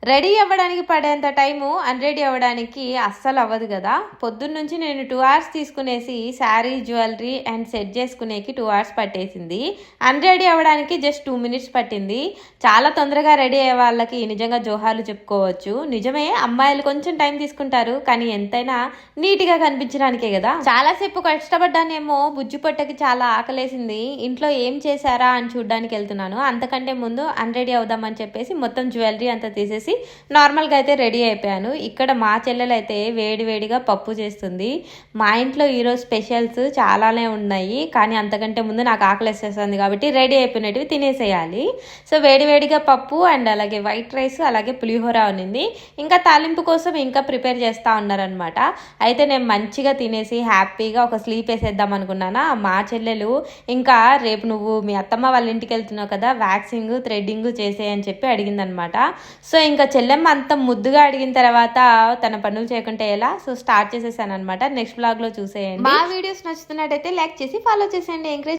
Ready అవ్వడానికి పడేంత time అన్రెడీ అవ్వడానికి అస్సలు అవ్వదు కదా. పొద్దున్న నుంచి నేను 2 అవర్స్ తీసుకునేసి శారీ, జ్యువెలరీ అండ్ సెట్ చేసుకునేకి 2 అవర్స్ పట్టేసింది. అన్రెడీ అవ్వడానికి జస్ట్ 2 మినిట్స్ పట్టింది. చాలా తొందరగా రెడీ అయ్యే వాళ్ళకి నిజంగా జోహాలు చెప్పుకోవచ్చు. నిజమే, అమ్మాయిలు కొంచెం టైం తీసుకుంటారు, కానీ ఎంతైనా నీట్గా కనిపించడానికే కదా. చాలాసేపు కష్టపడ్డానేమో, బుజ్జి పొట్టకి చాలా ఆకలేసింది. ఇంట్లో ఏం చేశారా అని చూడడానికి వెళ్తున్నాను. అంతకంటే ముందు అన్రెడీ అవుదామని చెప్పేసి మొత్తం జ్యువెలరీ అంతా తీసేసి నార్మల్గా అయితే రెడీ అయిపోయాను. ఇక్కడ మా చెల్లెలు అయితే వేడివేడిగా పప్పు చేస్తుంది. మా ఇంట్లో ఈరోజు స్పెషల్స్ చాలానే ఉన్నాయి, కానీ అంతకంటే ముందు నాకు ఆకలిస్తేస్తుంది కాబట్టి రెడీ అయిపోయినవి తినేసేయాలి. సో వేడివేడిగా పప్పు అండ్ అలాగే వైట్ రైస్, అలాగే పులిహోర ఉన్నింది. ఇంకా తాలింపు కోసం ఇంకా ప్రిపేర్ చేస్తూ ఉన్నారనమాట. అయితే నేను మంచిగా తినేసి హ్యాపీగా ఒక స్లీప్ వేసేద్దాం అనుకున్నానా. మా చెల్లెలు ఇంకా రేపు నువ్వు మీ అత్తమ్మ వాళ్ళ ఇంటికి వెళ్తున్నావు కదా, వ్యాక్సింగ్ థ్రెడ్డింగ్ చేసేయని చెప్పి అడిగిందనమాట. సో ఇంకా చెల్లెమ్మ అంత ముద్దుగా అడిగిన తర్వాత తన పనులు చేయకుంటే ఎలా, సో స్టార్ట్ చేసేసాను అనమాట. నెక్స్ట్ బ్లాగ్ లో చూసేయండి. మా వీడియోస్ నచ్చుతున్నట్టయితే లైక్ చేసి ఫాలో చేసేయండి. ఎంకరేజ్